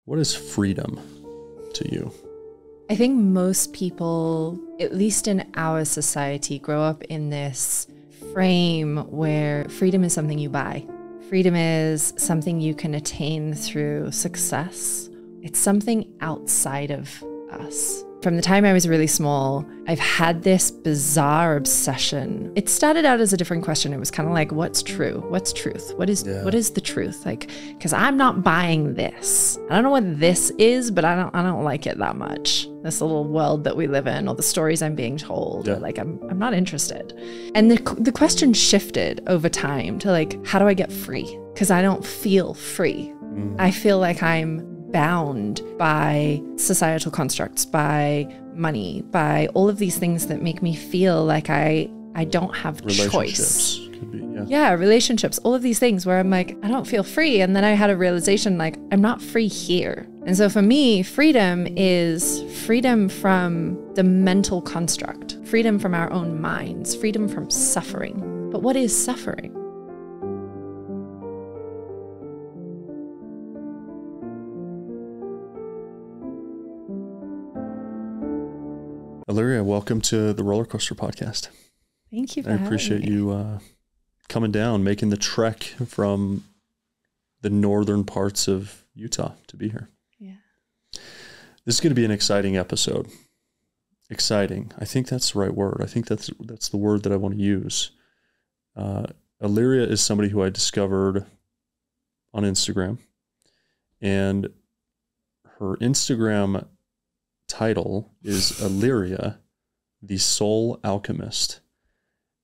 What is freedom to you? I think most people, at least in our society, grow up in this frame where freedom is something you buy. Freedom is something you can attain through success. It's something outside of us. From the time I was really small, I've had this bizarre obsession. It started out as a different question. It was kind of like, what's true? What's truth? What is the truth? Like, because I'm not buying this. I don't know what this is, but I don't like it that much. This little world that we live in, or the stories I'm being told, or like I'm not interested. And the question shifted over time to like, how do I get free? Because I don't feel free. I feel like I'm bound by societal constructs, by money, by all of these things that make me feel like I don't have choice. Could be, relationships, all of these things where I'm like, I don't feel free. And then I had a realization like, I'm not free here. And so for me, freedom is freedom from the mental construct, freedom from our own minds, freedom from suffering. But what is suffering? Alyeria, welcome to the Roller Coaster Podcast. Thank you for I appreciate you coming down, making the trek from the northern parts of Utah to be here. Yeah. This is going to be an exciting episode. Exciting. I think that's the right word. I think that's the word that I want to use. Alyeria is somebody who I discovered on Instagram, and her Instagram title is Alyeria, the Soul Alchemist.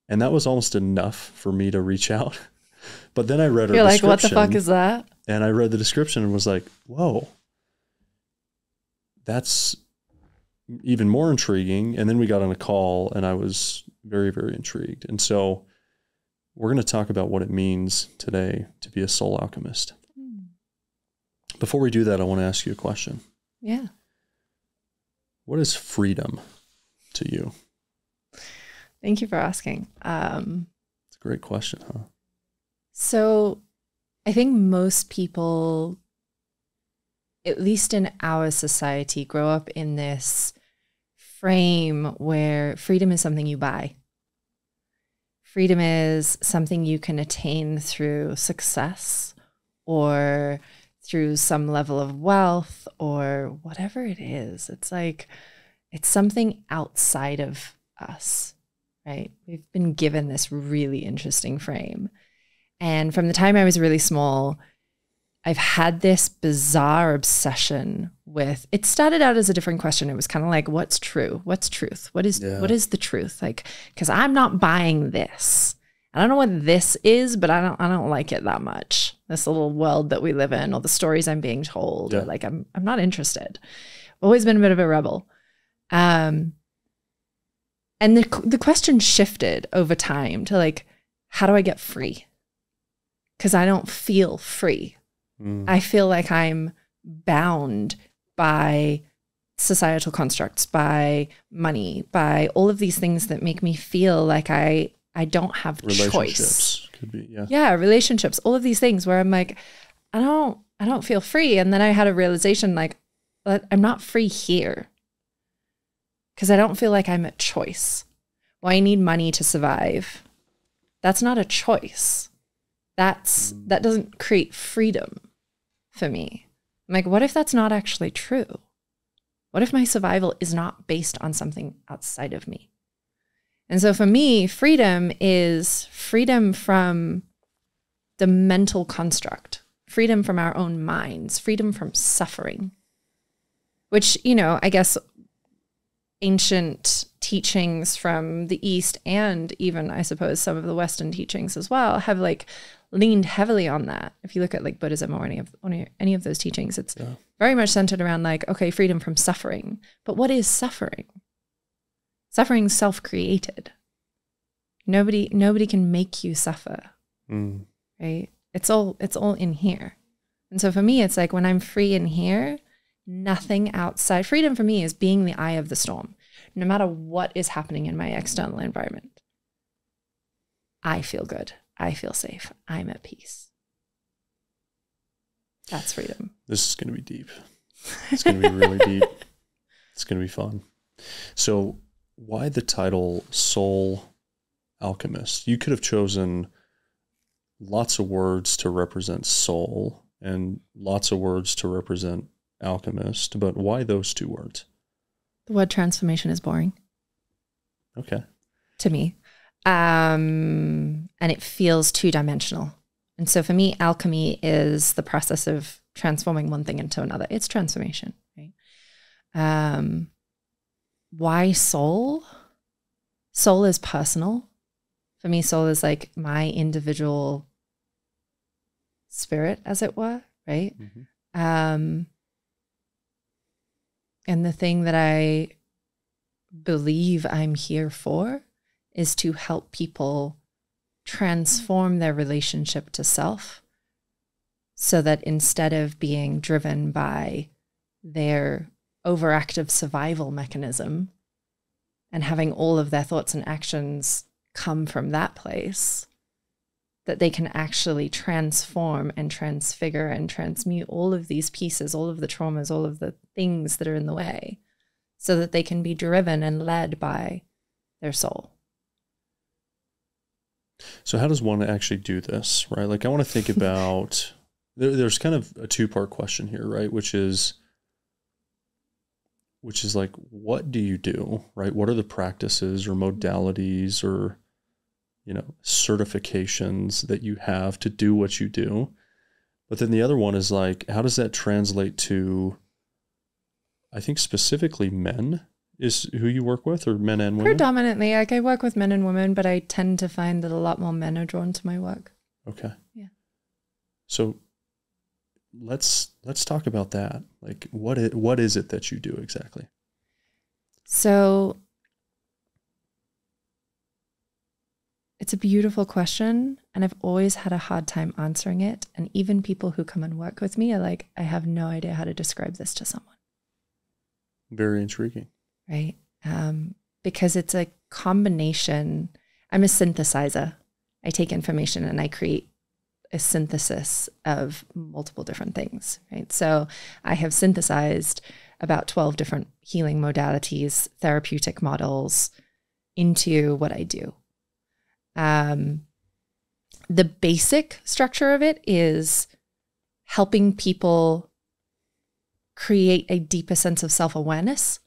And that was almost enough for me to reach out. But then I read her description. You're like, what the fuck is that? And I read the description and was like, whoa, that's even more intriguing. And then we got on a call and I was very, very intrigued. And so we're going to talk about what it means today to be a soul alchemist. Before we do that, I want to ask you a question. Yeah. What is freedom to you? Thank you for asking. It's a great question, huh? So I think most people, at least in our society, grow up in this frame where freedom is something you buy. Freedom is something you can attain through success or through some level of wealth or whatever it is. It's like, it's something outside of us, right? We've been given this really interesting frame. And from the time I was really small, I've had this bizarre obsession with, it started out as a different question. It was kind of like, what's true? What's truth? What is the truth? Like, because I'm not buying this. I don't know what this is, but I don't like it that much. This little world that we live in, or the stories I'm being told, or like I'm not interested. I've always been a bit of a rebel. And the question shifted over time to like, how do I get free? Because I don't feel free. I feel like I'm bound by societal constructs, by money, by all of these things that make me feel like I don't have choice. Could be, relationships, all of these things where I'm like, I don't feel free. And then I had a realization like, I'm not free here because I don't feel like I'm at choice. Well, I need money to survive. That's not a choice. That doesn't create freedom for me. I'm like, what if that's not actually true? What if my survival is not based on something outside of me? And so for me, freedom is freedom from the mental construct, freedom from our own minds, freedom from suffering, which, I guess ancient teachings from the East and even, I suppose, some of the Western teachings as well have like leaned heavily on that. If you look at like Buddhism or any of those teachings, it's very much centered around like, okay, freedom from suffering. But what is suffering? Suffering is self-created. Nobody can make you suffer, right? It's all in here. And so for me, it's like when I'm free in here, nothing outside. Freedom for me is being the eye of the storm. No matter what is happening in my external environment, I feel good. I feel safe. I'm at peace. That's freedom. This is going to be deep. It's going to be really deep. It's going to be fun. So why the title Soul Alchemist? You could have chosen lots of words to represent soul and lots of words to represent alchemist, but why those two words? The word transformation is boring. Okay. To me. And it feels two-dimensional. And so for me, alchemy is the process of transforming one thing into another. It's transformation, right? Why soul? Soul is personal. For me, soul is like my individual spirit, as it were, right? Mm-hmm. And the thing that I believe I'm here for is to help people transform their relationship to self so that instead of being driven by their overactive survival mechanism and having all of their thoughts and actions come from that place, that they can actually transform and transfigure and transmute all of these pieces, all of the traumas, all of the things that are in the way, so that they can be driven and led by their soul. So how does one actually do this, right? Like I want to think about, there's kind of a two-part question here, right? Which is like, what do you do, right? What are the practices or modalities or, certifications that you have to do what you do? But then the other one is like, how does that translate to, I think specifically men is who you work with, or men and women? Predominantly, like I work with men and women, but I tend to find that a lot more men are drawn to my work. Okay. Yeah. So let's talk about that. Like what is it that you do exactly? So it's a beautiful question, and I've always had a hard time answering it. And even people who come and work with me are like, I have no idea how to describe this to someone. Very intriguing. Right? Because it's a combination. I'm a synthesizer. I take information and I create a synthesis of multiple different things, right? So I have synthesized about 12 different healing modalities, therapeutic models into what I do. The basic structure of it is helping people create a deeper sense of self-awareness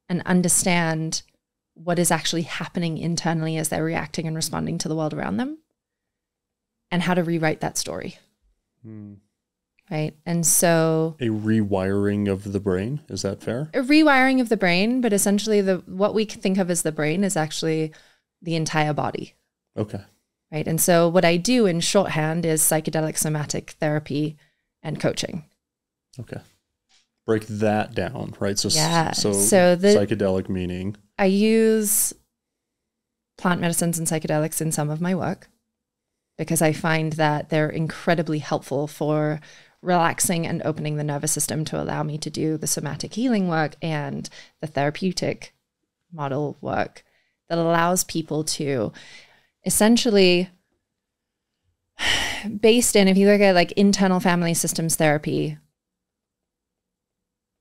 and understand what is actually happening internally as they're reacting and responding to the world around them, and how to rewrite that story. Right? And so a rewiring of the brain, is that fair? A rewiring of the brain, but essentially what we think of as the brain is actually the entire body. Okay. Right? And so what I do in shorthand is psychedelic somatic therapy and coaching. Okay. Break that down, right? So, yeah. So the psychedelic meaning. I use plant medicines and psychedelics in some of my work because I find that they're incredibly helpful for relaxing and opening the nervous system to allow me to do the somatic healing work and the therapeutic model work that allows people to essentially, based in, if you look at like internal family systems therapy,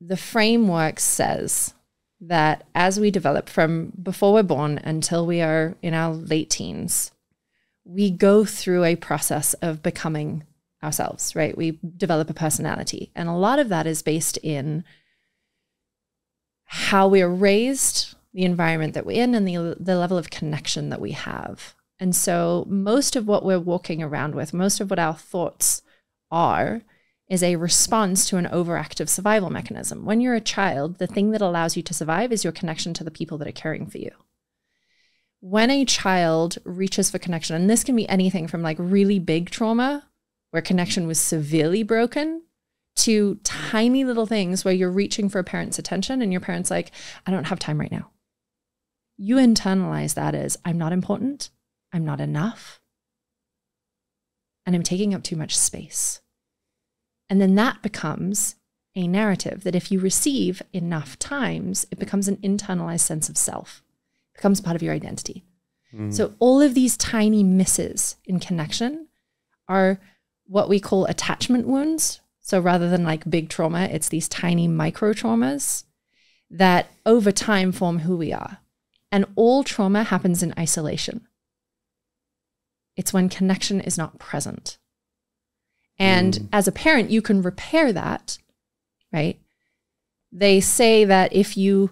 the framework says that as we develop from before we're born until we are in our late teens, we go through a process of becoming ourselves, right? We develop a personality. And a lot of that is based in how we are raised, the environment that we're in, and the level of connection that we have. And so most of what we're walking around with, most of what our thoughts are, is a response to an overactive survival mechanism. When you're a child, the thing that allows you to survive is your connection to the people that are caring for you. When a child reaches for connection, and this can be anything from like really big trauma, where connection was severely broken, to tiny little things where you're reaching for a parent's attention and your parent's like, I don't have time right now. You internalize that as, I'm not important, I'm not enough, and I'm taking up too much space. And then that becomes a narrative that if you receive enough times, it becomes an internalized sense of self. It becomes part of your identity. So all of these tiny misses in connection are what we call attachment wounds So rather than like big trauma, it's these tiny micro traumas that over time form who we are. And all trauma happens in isolation. It's when connection is not present. And as a parent, you can repair that, right? They say that if you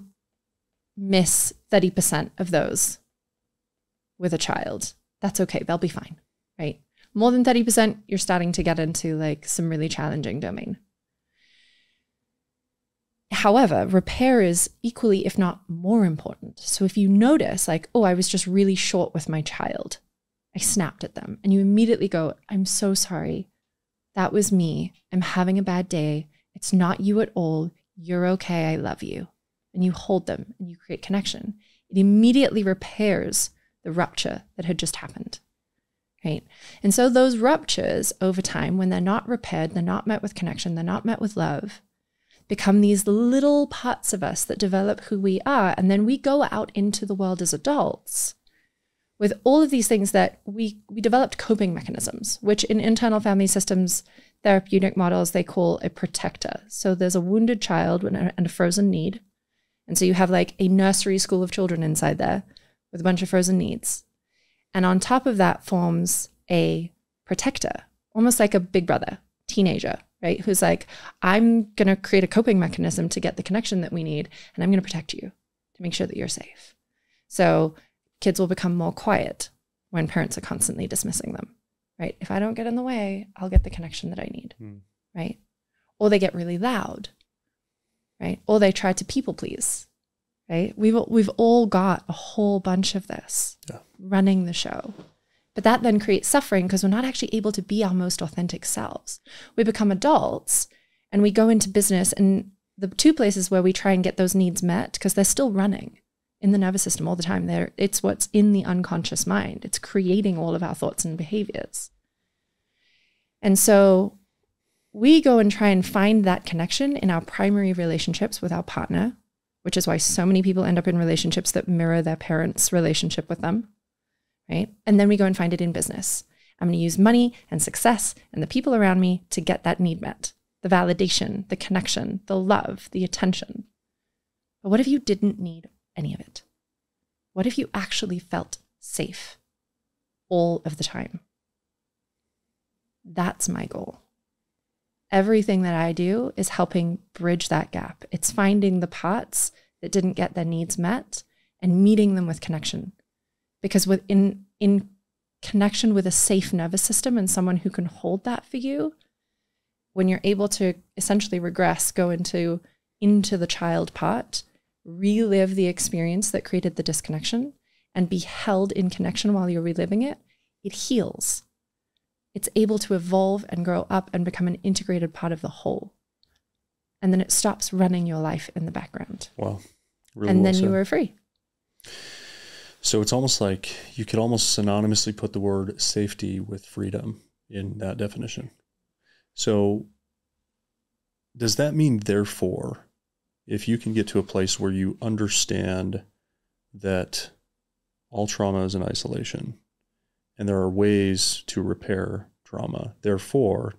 miss 30% of those with a child, that's okay. They'll be fine, right? More than 30%, you're starting to get into like some really challenging domain. However, repair is equally, if not more important. So if you notice like, oh, I was just really short with my child, I snapped at them, and you immediately go, I'm so sorry. That was me. I'm having a bad day. It's not you at all. You're okay. I love you. And you hold them and you create connection. It immediately repairs the rupture that had just happened, right? And so those ruptures over time, when they're not repaired, they're not met with connection, they're not met with love, become these little parts of us that develop who we are. And then we go out into the world as adults with all of these things that we developed coping mechanisms, which in internal family systems, therapeutic models, they call a protector. So there's a wounded child and a frozen need. And so you have like a nursery school of children inside there with a bunch of frozen needs. And on top of that forms a protector, almost like a big brother, teenager, right? Who's like, I'm going to create a coping mechanism to get the connection that we need. And I'm going to protect you to make sure that you're safe. So kids will become more quiet when parents are constantly dismissing them, right? If I don't get in the way, I'll get the connection that I need, right? Or they get really loud, right? Or they try to people please, right? We've all got a whole bunch of this running the show. But that then creates suffering because we're not actually able to be our most authentic selves. We become adults and we go into business, and the two places where we try and get those needs met, because they're still running in the nervous system all the time. It's what's in the unconscious mind. It's creating all of our thoughts and behaviors. And so we go and try and find that connection in our primary relationships with our partner, which is why so many people end up in relationships that mirror their parents' relationship with them, right? And then we go and find it in business. I'm going to use money and success and the people around me to get that need met, the validation, the connection, the love, the attention. But what if you didn't need any of it? What if you actually felt safe all of the time? That's my goal. Everything that I do is helping bridge that gap. It's finding the parts that didn't get their needs met and meeting them with connection. Because in connection with a safe nervous system and someone who can hold that for you, when you're able to essentially regress, go into the child part, relive the experience that created the disconnection, and be held in connection while you're reliving it, it heals. It's able to evolve and grow up and become an integrated part of the whole. And then it stops running your life in the background. Wow. Really and well then said. you are free. So it's almost like you could almost synonymously put the word safety with freedom in that definition. So does that mean, therefore, if you can get to a place where you understand that all trauma is in isolation and there are ways to repair trauma, therefore, ...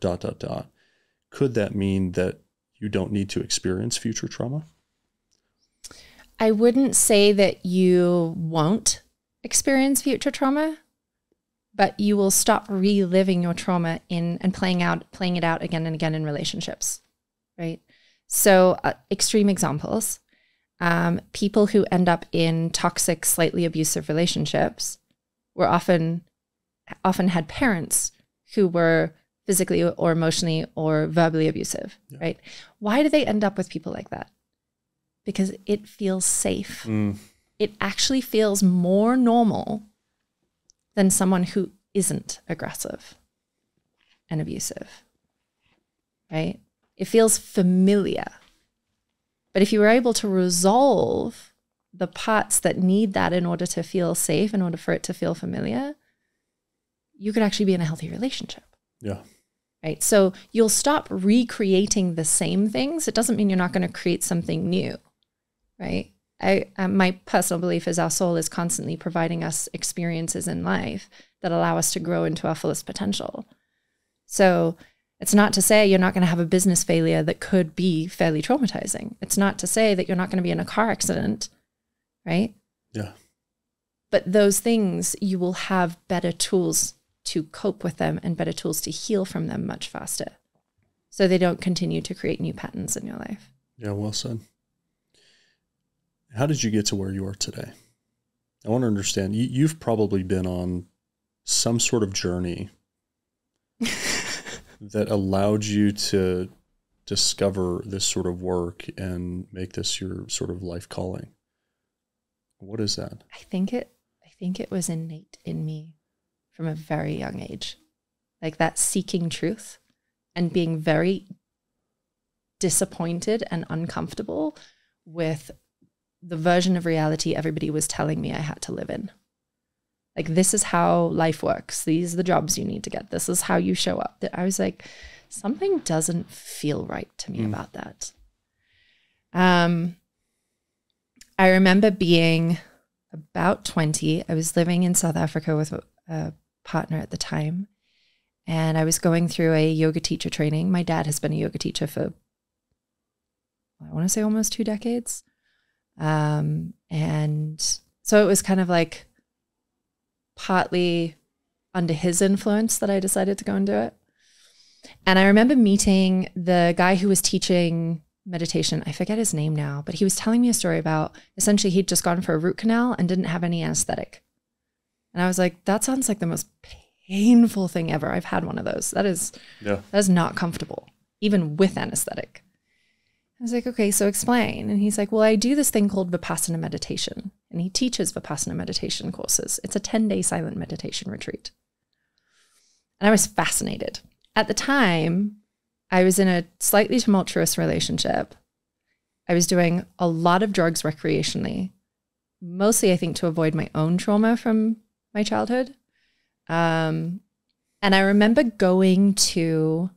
could that mean that you don't need to experience future trauma? I wouldn't say that you won't experience future trauma, but you will stop reliving your trauma and playing it out again and again in relationships, right? So extreme examples, people who end up in toxic, slightly abusive relationships were often had parents who were physically or emotionally or verbally abusive, right? Why do they end up with people like that? Because it feels safe. It actually feels more normal than someone who isn't aggressive and abusive, right? It feels familiar. But if you were able to resolve the parts that need that in order to feel safe, in order for it to feel familiar, you could actually be in a healthy relationship. Yeah. Right? So you'll stop recreating the same things. It doesn't mean you're not going to create something new, right? My personal belief is our soul is constantly providing us experiences in life that allow us to grow into our fullest potential. So It's not to say you're not going to have a business failure that could be fairly traumatizing. It's not to say that you're not going to be in a car accident, right? Yeah. But those things, you will have better tools to cope with them and better tools to heal from them much faster. So they don't continue to create new patterns in your life. Yeah, well said. How did you get to where you are today? I want to understand. You've probably been on some sort of journey that allowed you to discover this sort of work and make this your sort of life calling. What is that? I think it was innate in me from a very young age. Like that seeking truth and being very disappointed and uncomfortable with the version of reality everybody was telling me I had to live in. Like, this is how life works. These are the jobs you need to get. This is how you show up. I was like, something doesn't feel right to me about that. I remember being about 20. I was living in South Africa with a partner at the time. And I was going through a yoga teacher training. My dad has been a yoga teacher for, I want to say, almost 2 decades. And so it was kind of like partly under his influence that I decided to go and do it. And I remember meeting the guy who was teaching meditation. I forget his name now, but he was telling me a story about essentially he'd just gone for a root canal and didn't have any anesthetic. And I was like, that sounds like the most painful thing ever. I've had one of those. That is not comfortable, even with anesthetic. I was like, okay, so explain. And he's like, well, I do this thing called Vipassana meditation. And he teaches Vipassana meditation courses. It's a 10-day silent meditation retreat. And I was fascinated. At the time, I was in a slightly tumultuous relationship. I was doing a lot of drugs recreationally, mostly, I think, to avoid my own trauma from my childhood. And I remember going to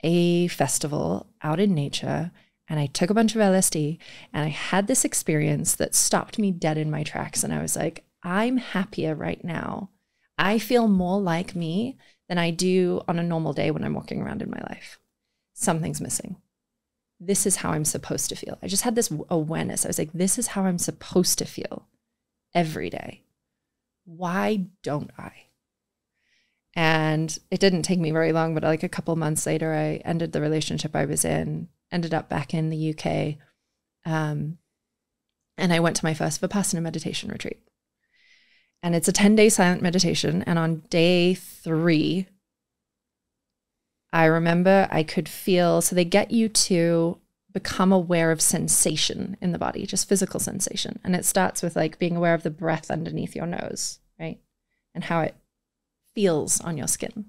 a festival out in nature, and I took a bunch of LSD, and I had this experience that stopped me dead in my tracks. And I was like, I'm happier right now. I feel more like me than I do on a normal day when I'm walking around in my life. Something's missing. This is how I'm supposed to feel. I just had this awareness. I was like, this is how I'm supposed to feel every day. Why don't I? And it didn't take me very long, but like a couple months later, I ended the relationship I was in, ended up back in the UK. And I went to my first Vipassana meditation retreat. And it's a 10-day silent meditation. And on day 3, I remember I could feel, so they get you to become aware of sensation in the body, just physical sensation. And it starts with like being aware of the breath underneath your nose, right? And how it feels on your skin.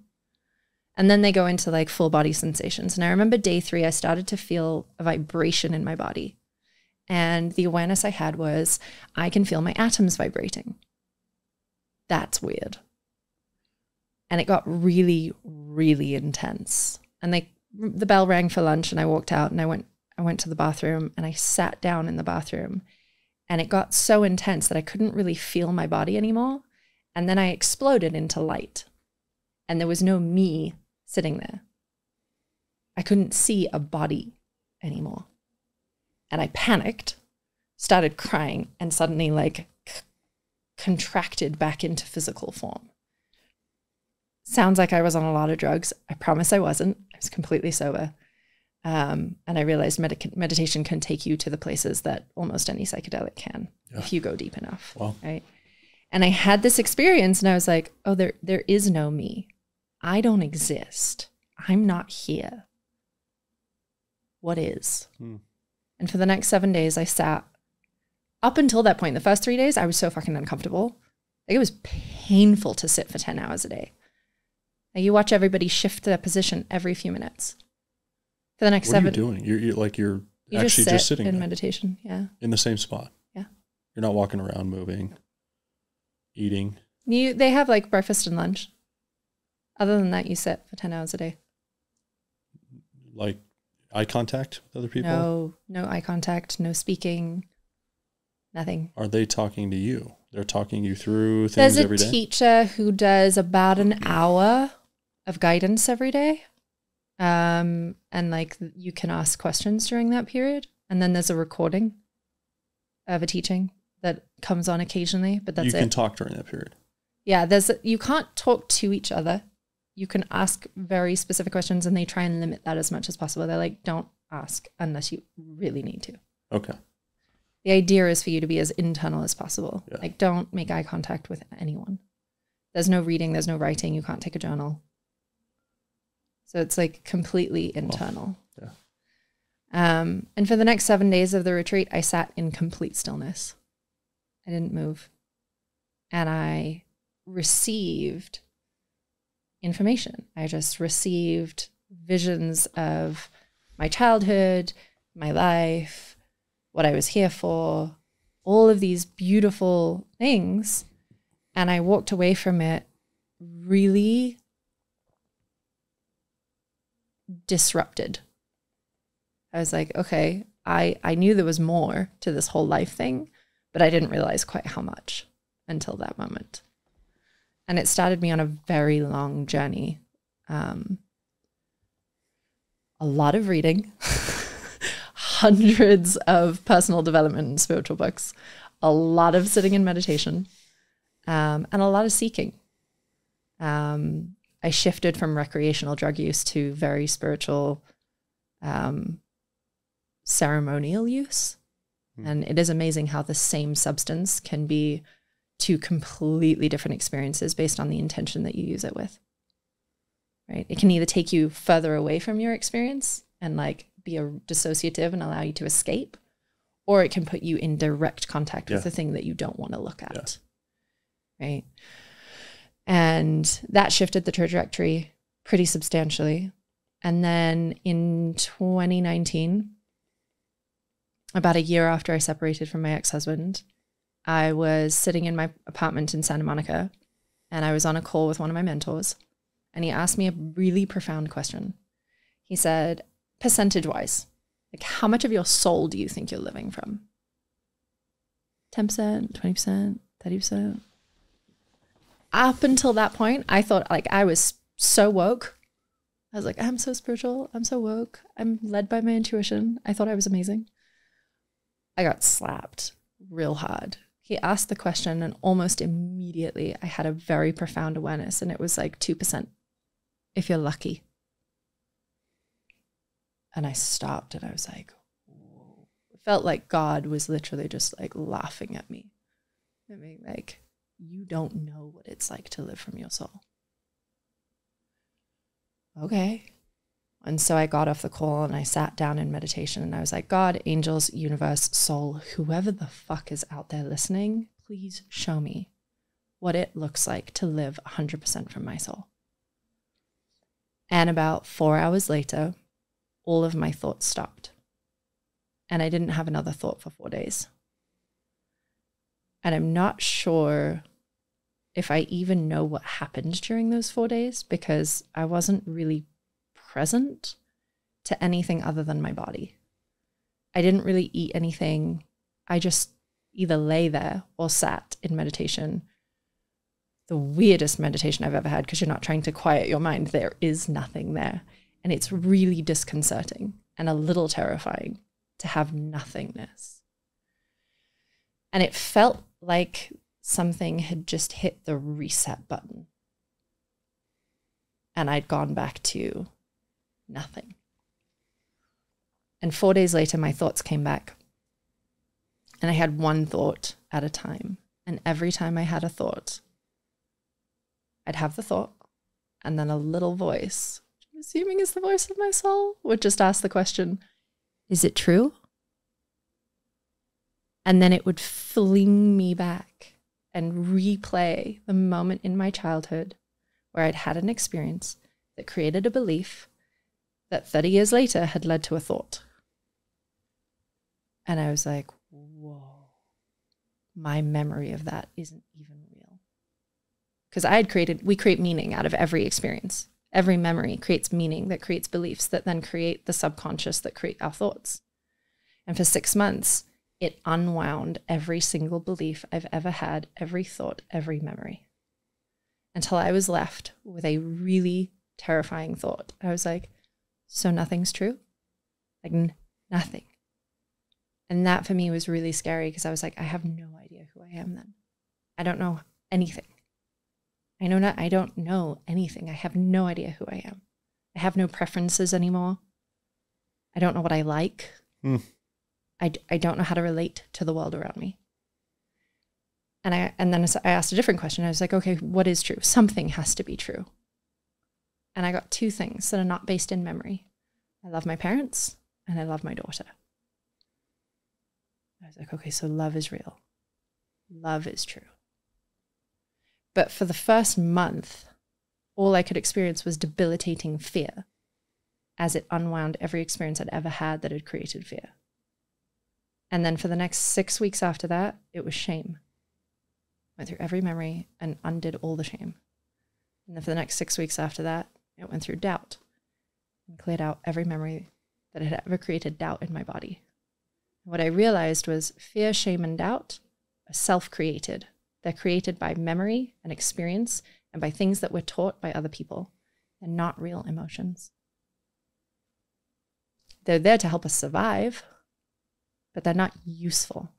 And then they go into like full body sensations. And I remember day 3, I started to feel a vibration in my body. And the awareness I had was, I can feel my atoms vibrating. That's weird. And it got really, really intense. And the bell rang for lunch, and I walked out, and I went to the bathroom, and I sat down in the bathroom, and it got so intense that I couldn't really feel my body anymore. And then I exploded into light, and there was no me sitting there. I couldn't see a body anymore. And I panicked, started crying, and suddenly like contracted back into physical form. Sounds like I was on a lot of drugs. I promise I wasn't. I was completely sober. And I realized meditation can take you to the places that almost any psychedelic can, if you go deep enough. Wow. Right? And I had this experience, and I was like, oh, there is no me. I don't exist. I'm not here. What is? And for the next 7 days, I sat. Up until that point, the first 3 days, I was so fucking uncomfortable. Like, it was painful to sit for 10 hours a day. Now, you watch everybody shift their position every few minutes. For the next 7. What are you doing? You're you actually just sitting in there. Meditation. Yeah. In the same spot. Yeah. You're not walking around, moving, eating. They have like breakfast and lunch. Other than that, you sit for 10 hours a day. Like eye contact with other people? No eye contact, no speaking, nothing. Are they talking to you? They're talking you through things every day? There's a teacher who does about an hour of guidance every day. And like you can ask questions during that period. And then there's a recording of a teaching that comes on occasionally, but that's it. You can talk during that period. Yeah, you can't talk to each other. You can ask very specific questions, and they try and limit that as much as possible. They're like, don't ask unless you really need to. Okay. The idea is for you to be as internal as possible. Yeah. Like, don't make eye contact with anyone. There's no reading, there's no writing. You can't take a journal. So it's like completely internal. Well, yeah. And for the next 7 days of the retreat, I sat in complete stillness. I didn't move. And I received information. I just received visions of my childhood, my life, what I was here for, all of these beautiful things. And I walked away from it really disrupted. I was like, okay, I knew there was more to this whole life thing, but I didn't realize quite how much until that moment. And it started me on a very long journey. A lot of reading, hundreds of personal development and spiritual books, a lot of sitting in meditation, and a lot of seeking. I shifted from recreational drug use to very spiritual, ceremonial use. And it is amazing how the same substance can be two completely different experiences based on the intention that you use it with. Right? It can either take you further away from your experience and like be a dissociative and allow you to escape, or it can put you in direct contact with the thing that you don't want to look at. Right? And that shifted the trajectory pretty substantially. And then in 2019, about a year after I separated from my ex-husband, I was sitting in my apartment in Santa Monica, and I was on a call with one of my mentors, and he asked me a really profound question. He said, percentage-wise, like how much of your soul do you think you're living from? 10%, 20%, 30%? Up until that point, I thought like I was so woke. I was like, I'm so spiritual. I'm so woke. I'm led by my intuition. I thought I was amazing. I got slapped real hard. He asked the question, and almost immediately I had a very profound awareness, and it was like 2% if you're lucky. And I stopped and I was like, whoa. It felt like God was literally just like laughing at me. I mean, like, you don't know what it's like to live from your soul. Okay. And so I got off the call and I sat down in meditation, and I was like, God, angels, universe, soul, whoever the fuck is out there listening, please show me what it looks like to live 100% from my soul. And about 4 hours later, all of my thoughts stopped. And I didn't have another thought for 4 days. And I'm not sure if I even know what happened during those 4 days, because I wasn't really present to anything other than my body. I didn't really eat anything. I just either lay there or sat in meditation. The weirdest meditation I've ever had, because you're not trying to quiet your mind. There is nothing there. And it's really disconcerting and a little terrifying to have nothingness. And it felt like something had just hit the reset button. And I'd gone back to nothing. And 4 days later, my thoughts came back. And I had one thought at a time. And every time I had a thought, I'd have the thought, and then a little voice, which I'm assuming is the voice of my soul, would just ask the question, is it true? And then it would fling me back and replay the moment in my childhood where I'd had an experience that created a belief that 30 years later had led to a thought. And I was like, whoa, my memory of that isn't even real. Because we create meaning out of every experience. Every memory creates meaning that creates beliefs that then create the subconscious that create our thoughts. And for 6 months, it unwound every single belief I've ever had, every thought, every memory, until I was left with a really terrifying thought. I was like, So nothing's true? Like nothing. And that for me was really scary because I was like, I have no idea who I am then. I don't know anything. I don't know anything. I have no idea who I am. I have no preferences anymore. I don't know what I like. I don't know how to relate to the world around me. And then I asked a different question. I was like, okay, what is true? Something has to be true. And I got two things that are not based in memory. I love my parents and I love my daughter. I was like, okay, so love is real. Love is true. But for the first month, all I could experience was debilitating fear as it unwound every experience I'd ever had that had created fear. And then for the next 6 weeks after that, it was shame. Went through every memory and undid all the shame. And then for the next 6 weeks after that, it went through doubt and cleared out every memory that had ever created doubt in my body. And what I realized was fear, shame, and doubt are self-created. They're created by memory and experience and by things that we're taught by other people. They're not real emotions. They're there to help us survive, but they're not useful.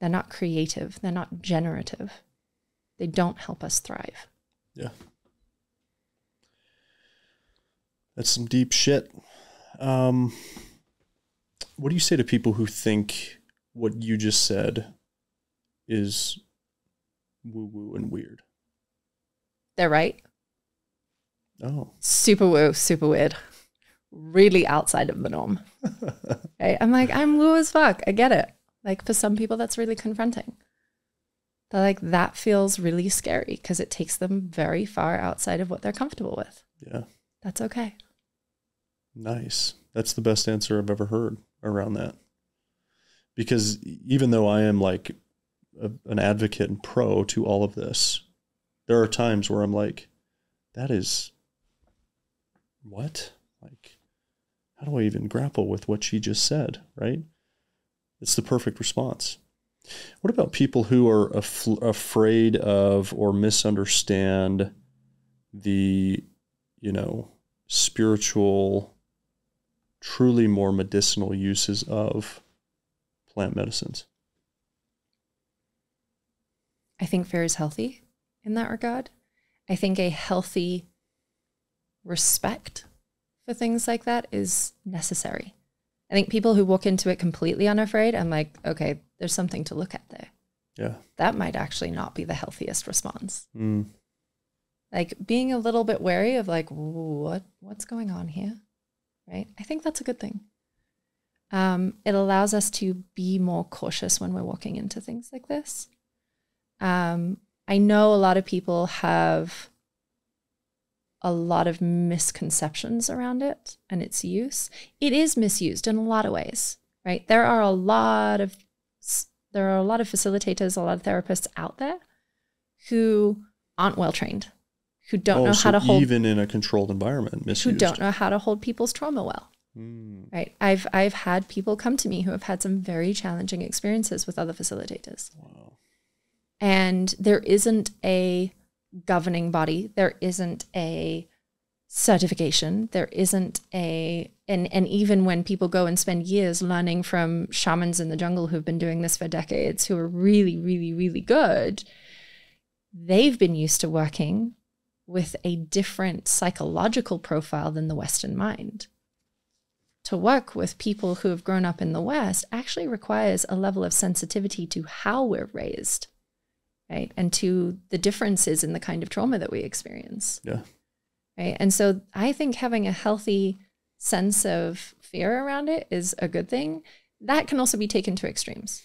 They're not creative. They're not generative. They don't help us thrive. Yeah. That's some deep shit. What do you say to people who think what you just said is woo-woo and weird? They're right. Oh. Super woo, super weird. Really outside of the norm. Okay? I'm like, I'm woo as fuck. I get it. Like for some people, that's really confronting. They're like, that feels really scary because it takes them very far outside of what they're comfortable with. Yeah. That's okay. Nice. That's the best answer I've ever heard around that. Because even though I am like an advocate and pro to all of this, there are times where I'm like, that is what? Like, how do I even grapple with what she just said, right? It's the perfect response. What about people who are afraid of or misunderstand the, spiritual, truly more medicinal uses of plant medicines? I think fear is healthy in that regard. I think a healthy respect for things like that is necessary. I think people who walk into it completely unafraid, I'm like, okay, there's something to look at there. Yeah. That might actually not be the healthiest response. Mm. Like being a little bit wary of like, what's going on here, right? I think that's a good thing. It allows us to be more cautious when we're walking into things like this. I know a lot of people have a lot of misconceptions around it and its use. It is misused in a lot of ways, right? There are a lot of facilitators, a lot of therapists out there who aren't well trained, who don't know how to hold, even in a controlled environment, misused. Who don't know how to hold people's trauma well. Right? I've had people come to me who have had some very challenging experiences with other facilitators. Wow. And there isn't a governing body. There isn't a certification. There isn't and even when people go and spend years learning from shamans in the jungle who've been doing this for decades, who are really, really, really good, they've been used to working with a different psychological profile than the Western mind. To work with people who have grown up in the West actually requires a level of sensitivity to how we're raised, right? And to the differences in the kind of trauma that we experience. Yeah. Right. And so I think having a healthy sense of fear around it is a good thing. That can also be taken to extremes.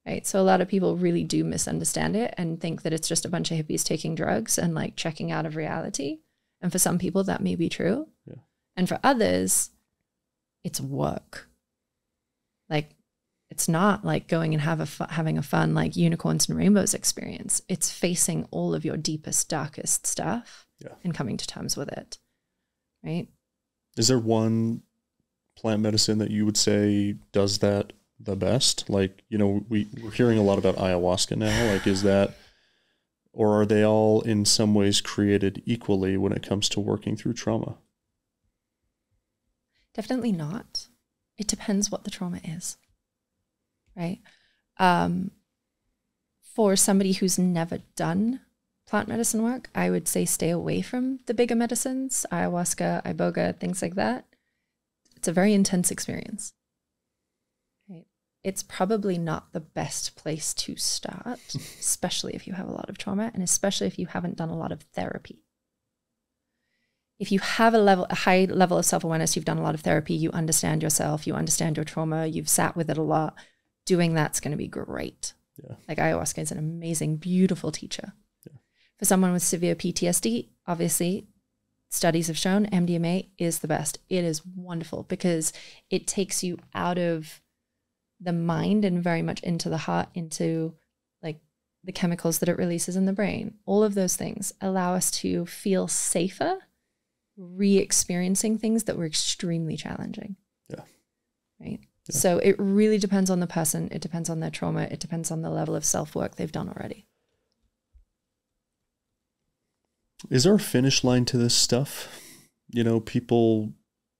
Right. So a lot of people really do misunderstand it and think that it's just a bunch of hippies taking drugs and like checking out of reality. And for some people that may be true. Yeah. And for others, it's work. Like, it's not like going and having a fun, like unicorns and rainbows experience. It's facing all of your deepest, darkest stuff and coming to terms with it. Right. Is there one plant medicine that you would say does that the best? Like, we're hearing a lot about ayahuasca now. Like, is that, or are they all in some ways created equally when it comes to working through trauma? Definitely not. It depends what the trauma is, right? For somebody who's never done plant medicine work, I would say stay away from the bigger medicines, ayahuasca, iboga, things like that. It's a very intense experience. Right? It's probably not the best place to start, especially if you have a lot of trauma and especially if you haven't done a lot of therapy. If you have a high level of self-awareness, you've done a lot of therapy, you understand yourself, you understand your trauma, you've sat with it a lot, doing that's going to be great. Yeah. Like ayahuasca is an amazing, beautiful teacher. Yeah. For someone with severe PTSD, obviously, studies have shown MDMA is the best. It is wonderful because it takes you out of the mind and very much into the heart, into like the chemicals that it releases in the brain. All of those things allow us to feel safer re-experiencing things that were extremely challenging. Yeah. Right. Yeah. So it really depends on the person. It depends on their trauma. It depends on the level of self-work they've done already. Is there a finish line to this stuff? You know, people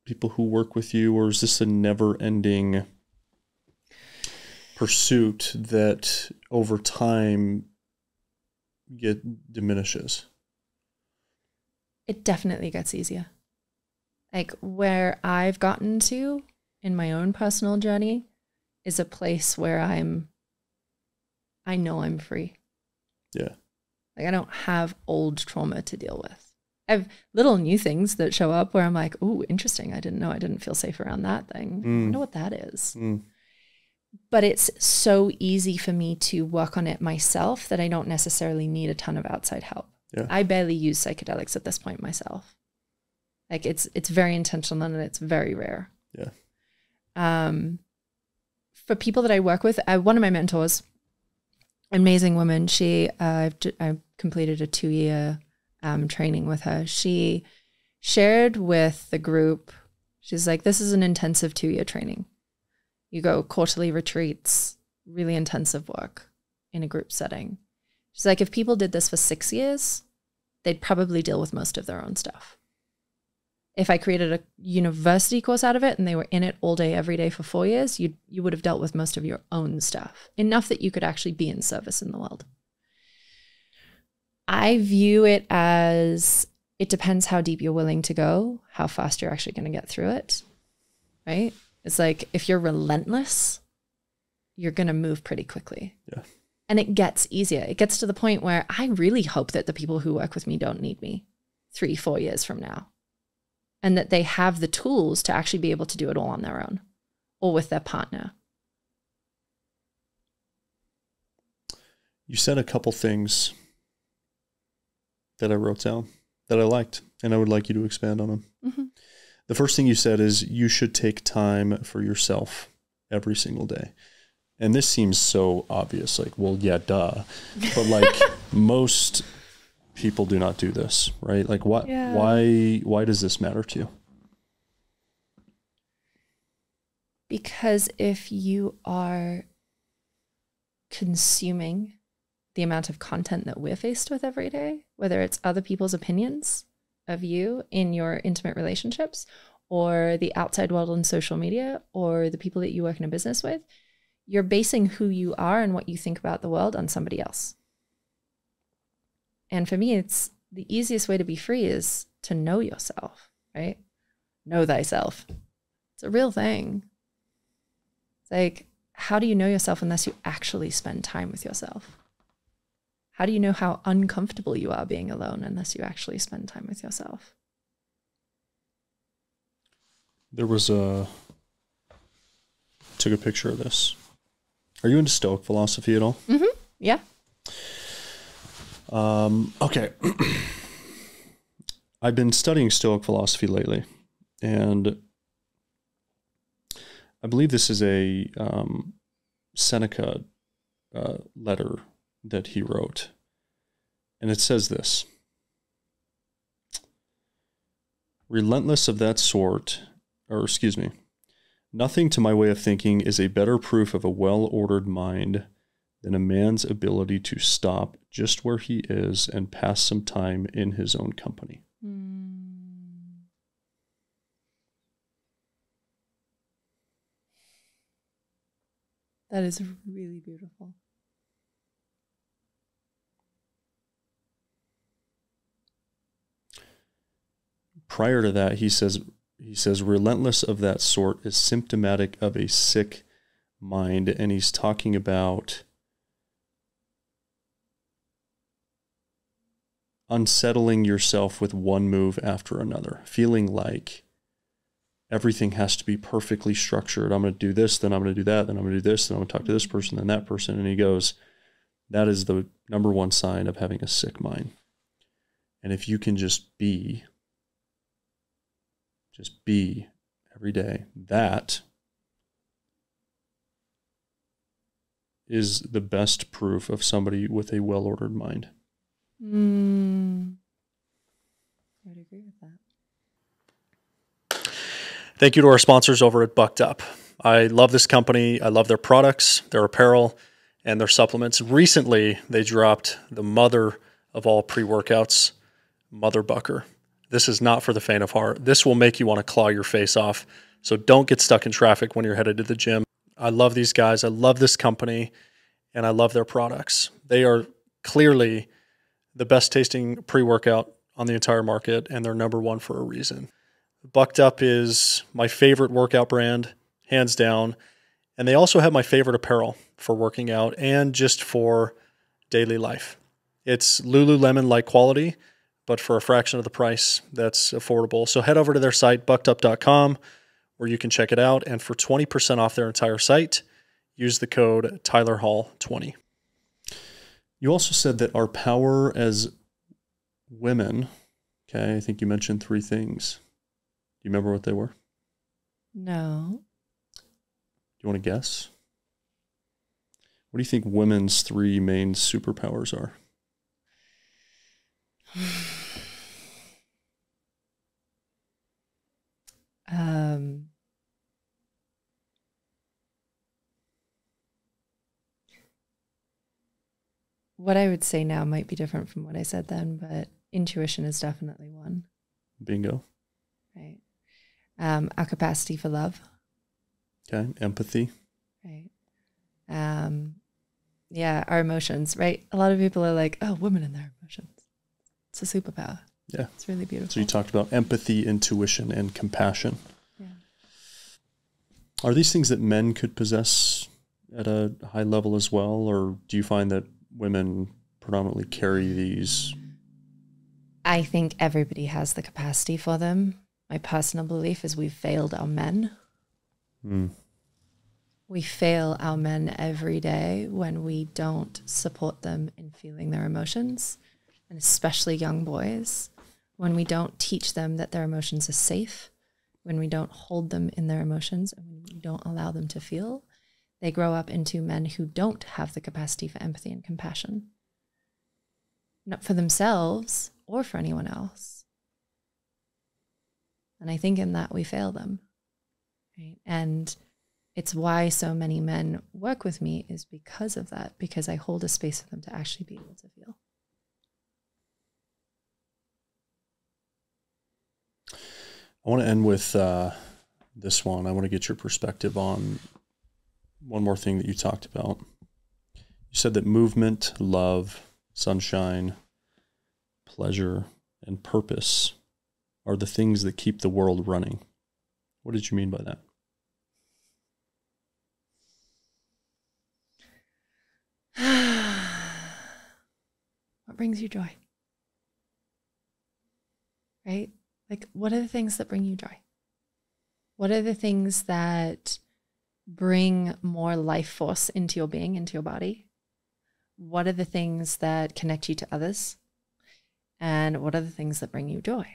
who work with you, or is this a never-ending pursuit that over time diminishes? It definitely gets easier. Like where I've gotten to in my own personal journey is a place where I know I'm free. Yeah. Like I don't have old trauma to deal with. I have little new things that show up where I'm like, oh, interesting. I didn't feel safe around that thing. I wonder what that is. But it's so easy for me to work on it myself that I don't necessarily need a ton of outside help. Yeah. I barely use psychedelics at this point myself. Like it's very intentional and it's very rare. Yeah. For people that I work with, one of my mentors, amazing woman, I completed a 2-year training with her. She shared with the group, she's like, this is an intensive 2-year training. You go quarterly retreats, really intensive work in a group setting. She's like, if people did this for 6 years, they'd probably deal with most of their own stuff. If I created a university course out of it and they were in it all day, every day for 4 years, you would have dealt with most of your own stuff, enough that you could actually be in service in the world. I view it as it depends how deep you're willing to go, how fast you're actually going to get through it, right? It's like if you're relentless, you're going to move pretty quickly. Yeah. And it gets easier. It gets to the point where I really hope that the people who work with me don't need me 3-4 years from now. And that they have the tools to actually be able to do it all on their own or with their partner. You said a couple things that I wrote down that I liked, and I would like you to expand on them. Mm-hmm. The first thing you said is you should take time for yourself every single day. And this seems so obvious, like, well, yeah, duh. But like most people do not do this, right? Like why does this matter to you? Because if you are consuming the amount of content that we're faced with every day, whether it's other people's opinions of you in your intimate relationships or the outside world on social media or the people that you work in a business with, you're basing who you are and what you think about the world on somebody else. And for me, it's the easiest way to be free is to know yourself, right? Know thyself. It's a real thing. It's like, how do you know yourself unless you actually spend time with yourself? How do you know how uncomfortable you are being alone unless you actually spend time with yourself? There was took a picture of this. Are you into Stoic philosophy at all? Mm-hmm. Yeah. Okay. I've been studying Stoic philosophy lately, and I believe this is a Seneca letter that he wrote. And it says this: relentless of that sort, nothing to my way of thinking is a better proof of a well-ordered mind than a man's ability to stop just where he is and pass some time in his own company. That is really beautiful. Prior to that, he says, relentless of that sort is symptomatic of a sick mind. And he's talking about unsettling yourself with one move after another, feeling like everything has to be perfectly structured. I'm going to do this, then I'm going to do that, then I'm going to do this, then I'm going to talk to this person, then that person. And he goes, that is the number one sign of having a sick mind. And if you can just be every day, that is the best proof of somebody with a well-ordered mind. I would agree with that. Thank you to our sponsors over at Bucked Up. I love this company. I love their products, their apparel, and their supplements. Recently, they dropped the mother of all pre-workouts, Mother Bucker. This is not for the faint of heart. This will make you want to claw your face off. So don't get stuck in traffic when you're headed to the gym. I love these guys. I love this company, and I love their products. They are clearly the best tasting pre-workout on the entire market, and they're number one for a reason. Bucked Up is my favorite workout brand, hands down. And they also have my favorite apparel for working out and just for daily life. It's Lululemon-like quality, but for a fraction of the price that's affordable. So head over to their site, buckedup.com, where you can check it out. And for 20% off their entire site, use the code TylerHall20. You also said that our power as women, okay, I think you mentioned 3 things. Do you remember what they were? No. Do you want to guess? What do you think women's 3 main superpowers are? What I would say now might be different from what I said then, but intuition is definitely one. Bingo. Right. Our capacity for love. Okay. Empathy. Right. Yeah, our emotions, right? A lot of people are like, oh, women and their emotions. It's a superpower. Yeah. It's really beautiful. So you talked about empathy, intuition, and compassion. Yeah. Are these things that men could possess at a high level as well? Or do you find that women predominantly carry these? I think everybody has the capacity for them. My personal belief is we've failed our men. We fail our men every day when we don't support them in feeling their emotions, and especially young boys, when we don't teach them that their emotions are safe, when we don't hold them in their emotions, and when we don't allow them to feel. They grow up into men who don't have the capacity for empathy and compassion, not for themselves or for anyone else. And I think in that we fail them, right? And it's why so many men work with me, is because of that, because I hold a space for them to actually be able to feel. I want to end with this one. I want to get your perspective on one more thing that you talked about. You said that movement, love, sunshine, pleasure, and purpose are the things that keep the world running. What did you mean by that? What brings you joy? Right? Like, what are the things that bring you joy? What are the things that bring more life force into your being, into your body? What are the things that connect you to others? And what are the things that bring you joy?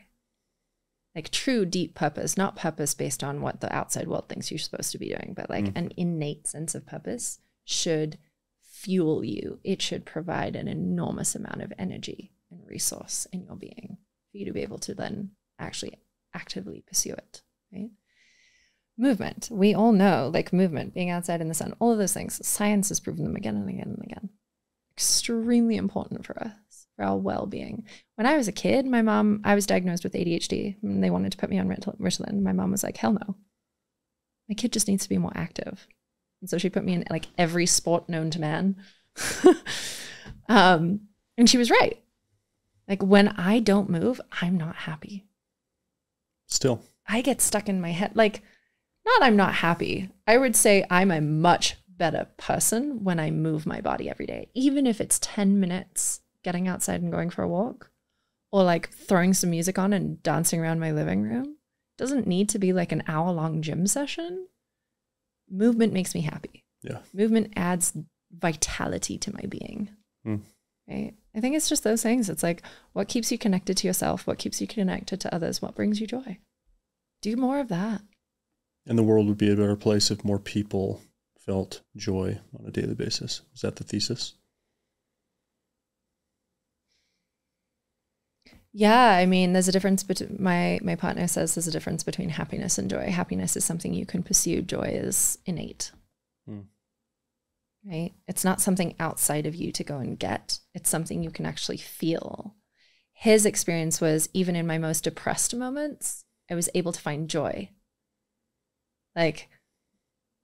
Like true deep purpose, not purpose based on what the outside world thinks you're supposed to be doing, but like an innate sense of purpose should fuel you. It should provide an enormous amount of energy and resource in your being for you to be able to then actually actively pursue it, right? Movement. We all know, like movement, being outside in the sun, all of those things. Science has proven them again and again and again. Extremely important for us, for our well-being. When I was a kid, I was diagnosed with ADHD and they wanted to put me on Ritalin. My mom was like, hell no. My kid just needs to be more active. And so she put me in like every sport known to man. And she was right. Like when I don't move, I'm not happy. Still. I get stuck in my head. Like, not I'm not happy. I would say I'm a much better person when I move my body every day. Even if it's 10 minutes getting outside and going for a walk, or like throwing some music on and dancing around my living room. It doesn't need to be like an hour-long gym session. Movement makes me happy. Yeah. Movement adds vitality to my being. Right? I think it's just those things. It's like, what keeps you connected to yourself? What keeps you connected to others? What brings you joy? Do more of that. And the world would be a better place if more people felt joy on a daily basis. Is that the thesis? Yeah, I mean, there's a difference between, my partner says there's a difference between happiness and joy. Happiness is something you can pursue. Joy is innate. Right? It's not something outside of you to go and get. It's something you can actually feel. His experience was, even in my most depressed moments, I was able to find joy. Like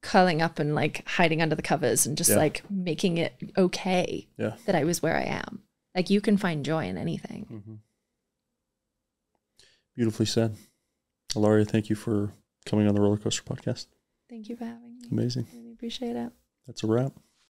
curling up and like hiding under the covers and just like making it okay that I was where I am. Like you can find joy in anything. Beautifully said. Alyeria, thank you for coming on the Roller Coaster Podcast. Thank you for having me. Amazing. Really appreciate it. That's a wrap.